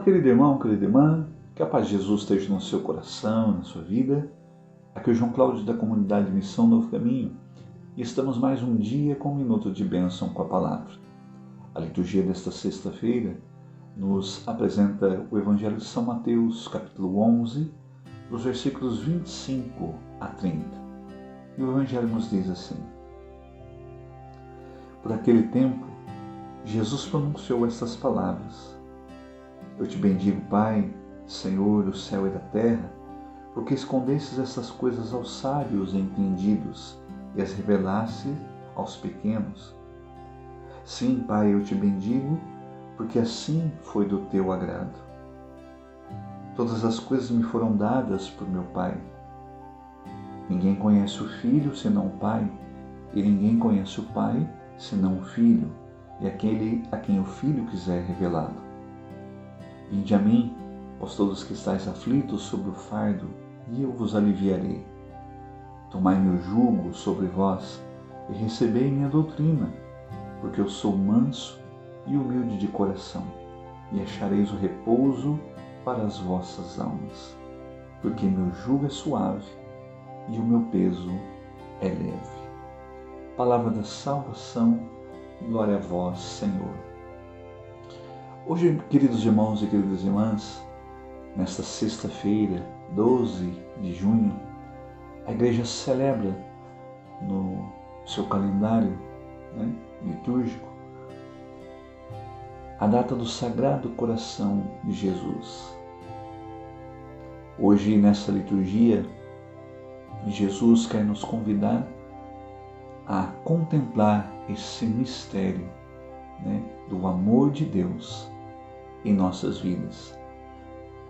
querido irmão, querida irmã, que a paz de Jesus esteja no seu coração, na sua vida. Aqui é o João Cláudio da comunidade Missão Novo Caminho e estamos mais um dia com um minuto de bênção com a palavra. A liturgia desta sexta-feira nos apresenta o Evangelho de São Mateus, capítulo 11, dos versículos 25 a 30. E o Evangelho nos diz assim: Por aquele tempo, Jesus pronunciou estas palavras: Eu te bendigo, Pai, Senhor do céu e da terra, porque escondestes essas coisas aos sábios e entendidos e as revelaste aos pequenos. Sim, Pai, eu te bendigo, porque assim foi do teu agrado. Todas as coisas me foram dadas por meu Pai. Ninguém conhece o Filho senão o Pai, e ninguém conhece o Pai senão o Filho, e aquele a quem o Filho quiser revelá-lo. Vinde a mim, vós todos que estáis aflitos sob o fardo, e eu vos aliviarei. Tomai meu jugo sobre vós, e recebei minha doutrina, porque eu sou manso e humilde de coração, e achareis o repouso para as vossas almas, porque meu jugo é suave e o meu peso é leve. Palavra da salvação, glória a vós, Senhor. Hoje, queridos irmãos e queridas irmãs, nesta sexta-feira, 12 de junho, a Igreja celebra no seu calendário litúrgico a data do Sagrado Coração de Jesus. Hoje, nessa liturgia, Jesus quer nos convidar a contemplar esse mistério do amor de Deus em nossas vidas.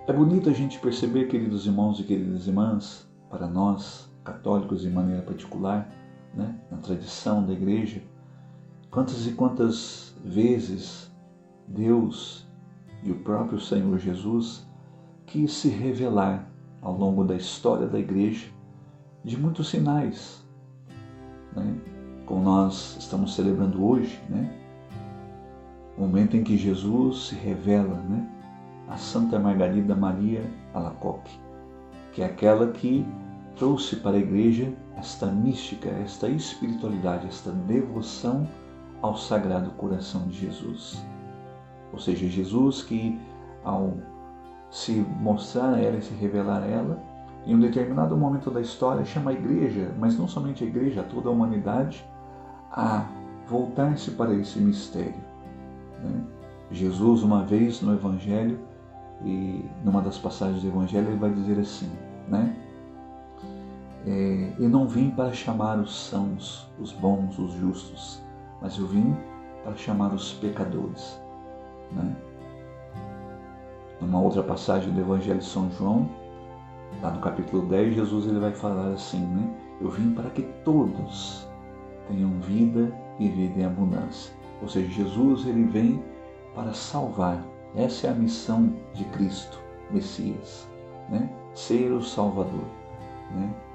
É bonito a gente perceber, queridos irmãos e queridas irmãs, para nós, católicos de maneira particular, na tradição da Igreja, quantas e quantas vezes Deus e o próprio Senhor Jesus quis se revelar ao longo da história da Igreja de muitos sinais, como nós estamos celebrando hoje, o momento em que Jesus se revela a Santa Margarida Maria Alacoque, que é aquela que trouxe para a Igreja esta mística, esta espiritualidade, esta devoção ao Sagrado Coração de Jesus. Ou seja, Jesus que, ao se mostrar a ela e se revelar a ela, em um determinado momento da história, chama a Igreja, mas não somente a Igreja, a toda a humanidade, a voltar-se para esse mistério. Jesus, uma vez no Evangelho, e numa das passagens do Evangelho, ele vai dizer assim, eu não vim para chamar os sãos, os bons, os justos, mas eu vim para chamar os pecadores. Numa outra passagem do Evangelho de São João, lá no capítulo 10, Jesus ele vai falar assim, eu vim para que todos tenham vida e vida em abundância. Ou seja, Jesus ele vem para salvar. Essa é a missão de Cristo, Messias, ser o Salvador.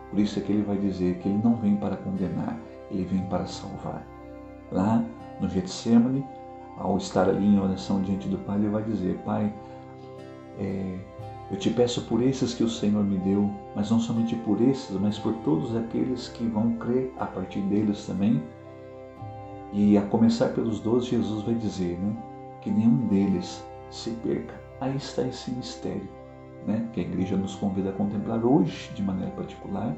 Por isso é que ele vai dizer que ele não vem para condenar, ele vem para salvar. Lá no Getsemane, ao estar ali em oração diante do Pai, ele vai dizer: Pai, eu te peço por esses que o Senhor me deu, mas não somente por esses, mas por todos aqueles que vão crer a partir deles também. E a começar pelos 12, Jesus vai dizer que nenhum deles se perca. Aí está esse mistério, que a Igreja nos convida a contemplar hoje, de maneira particular,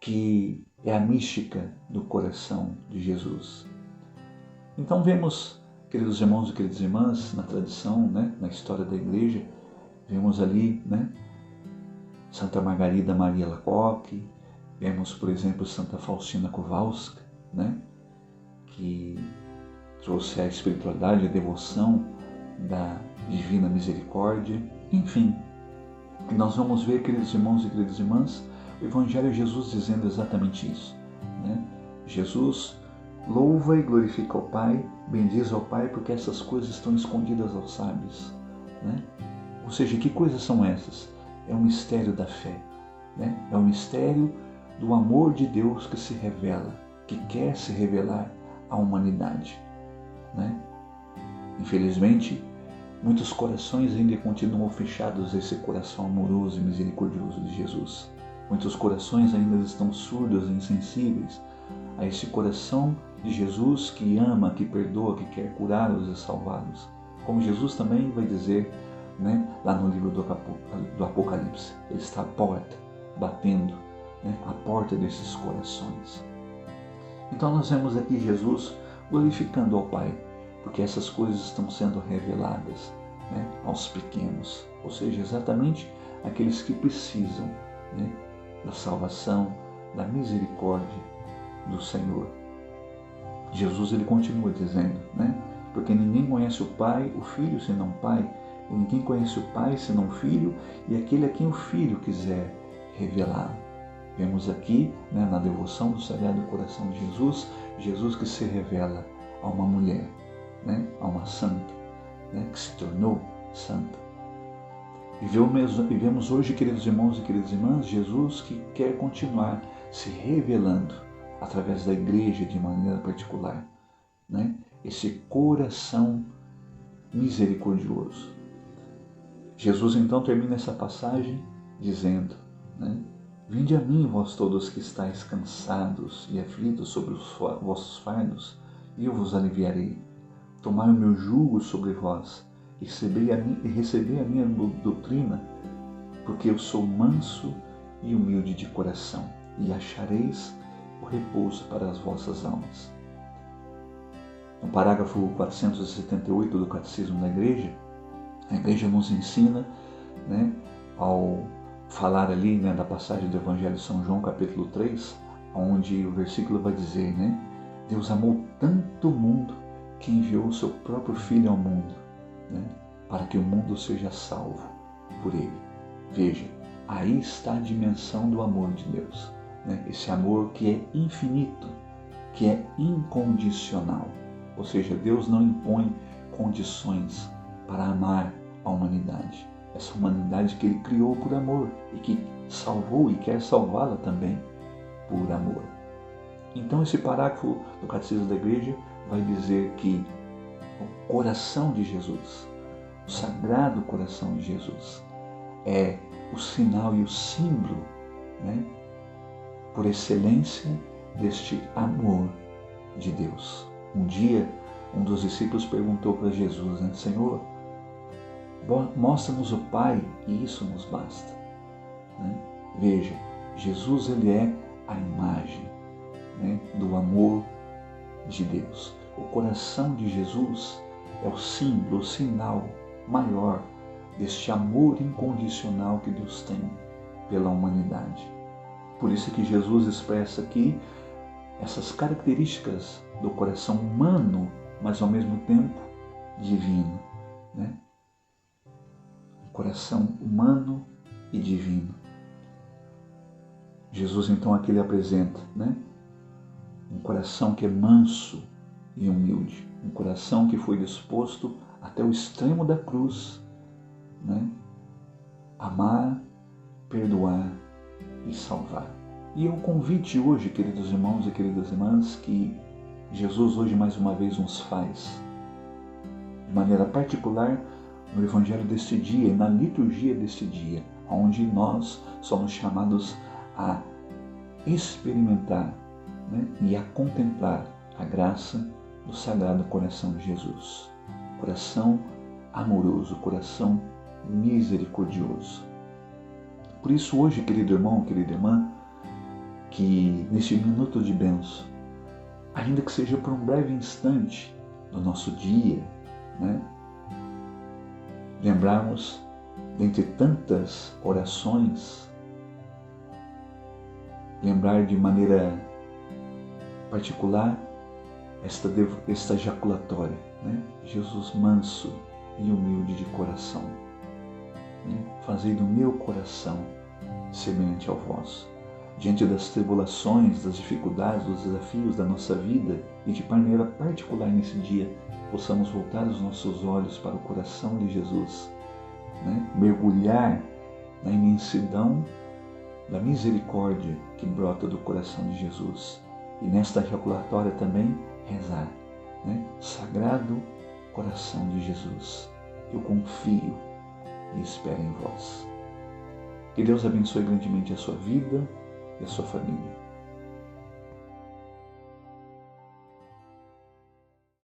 que é a mística do coração de Jesus. Então vemos, queridos irmãos e queridas irmãs, na tradição, na história da Igreja, vemos ali Santa Margarida Maria Alacoque, vemos, por exemplo, Santa Faustina Kowalska, que trouxe a espiritualidade, a devoção da Divina Misericórdia. Enfim, nós vamos ver, queridos irmãos e queridas irmãs, o Evangelho de Jesus dizendo exatamente isso. Jesus louva e glorifica ao Pai, bendiz ao Pai, porque essas coisas estão escondidas aos sábios. Ou seja, que coisas são essas? É o mistério da fé, é o mistério do amor de Deus que se revela, que quer se revelar à humanidade. Infelizmente, Muitos corações ainda continuam fechados a esse coração amoroso e misericordioso de Jesus. Muitos corações ainda estão surdos e insensíveis a esse coração de Jesus que ama, que perdoa, que quer curá-los e salvá-los. Como Jesus também vai dizer, lá no livro do Apocalipse, Ele está à porta, batendo, a porta desses corações. Então nós vemos aqui Jesus glorificando ao Pai, porque essas coisas estão sendo reveladas aos pequenos, ou seja, exatamente aqueles que precisam da salvação, da misericórdia do Senhor. Jesus ele continua dizendo, porque ninguém conhece o Pai, o Filho, senão o Pai, e ninguém conhece o Pai, senão o Filho, e aquele a quem o Filho quiser revelar. Vemos aqui, na devoção do Sagrado Coração de Jesus, Jesus que se revela a uma mulher, a uma santa, que se tornou santa. E vemos hoje, queridos irmãos e queridas irmãs, Jesus que quer continuar se revelando através da igreja de maneira particular, esse coração misericordioso. Jesus então termina essa passagem dizendo, Vinde a mim, vós todos que estáis cansados e aflitos sobre os vossos fardos, e eu vos aliviarei. Tomai o meu jugo sobre vós, e recebei a minha doutrina, porque eu sou manso e humilde de coração, e achareis o repouso para as vossas almas. No parágrafo 478 do Catecismo da Igreja, a Igreja nos ensina, ao falar ali da passagem do Evangelho de São João, capítulo 3, onde o versículo vai dizer, Deus amou tanto o mundo que enviou o seu próprio Filho ao mundo, para que o mundo seja salvo por ele. Veja, aí está a dimensão do amor de Deus, esse amor que é infinito, que é incondicional, ou seja, Deus não impõe condições para amar a humanidade. Essa humanidade que Ele criou por amor e que salvou e quer salvá-la também por amor. Então esse parágrafo do Catecismo da Igreja vai dizer que o coração de Jesus, o Sagrado Coração de Jesus, é o sinal e o símbolo, por excelência, deste amor de Deus. Um dia, um dos discípulos perguntou para Jesus, Senhor, mostra-nos o Pai e isso nos basta. Veja, Jesus ele é a imagem do amor de Deus. O coração de Jesus é o símbolo, o sinal maior deste amor incondicional que Deus tem pela humanidade. Por isso que Jesus expressa aqui essas características do coração humano, mas ao mesmo tempo divino. Coração humano e divino. Jesus então aqui ele apresenta, um coração que é manso e humilde, um coração que foi disposto até o extremo da cruz, amar, perdoar e salvar. E é um convite hoje, queridos irmãos e queridas irmãs, que Jesus hoje mais uma vez nos faz, de maneira particular, no Evangelho deste dia e na liturgia deste dia, onde nós somos chamados a experimentar e a contemplar a graça do Sagrado Coração de Jesus. Coração amoroso, coração misericordioso. Por isso hoje, querido irmão, querida irmã, que neste minuto de bênção, ainda que seja por um breve instante do nosso dia, lembrarmos, dentre tantas orações, lembrar de maneira particular esta ejaculatória, Jesus manso e humilde de coração, fazei do meu coração semelhante ao vosso. Diante das tribulações, das dificuldades, dos desafios da nossa vida e de maneira particular nesse dia, possamos voltar os nossos olhos para o coração de Jesus, mergulhar na imensidão da misericórdia que brota do coração de Jesus. E nesta ejaculatória também rezar, Sagrado Coração de Jesus, eu confio e espero em vós. Que Deus abençoe grandemente a sua vida e a sua família.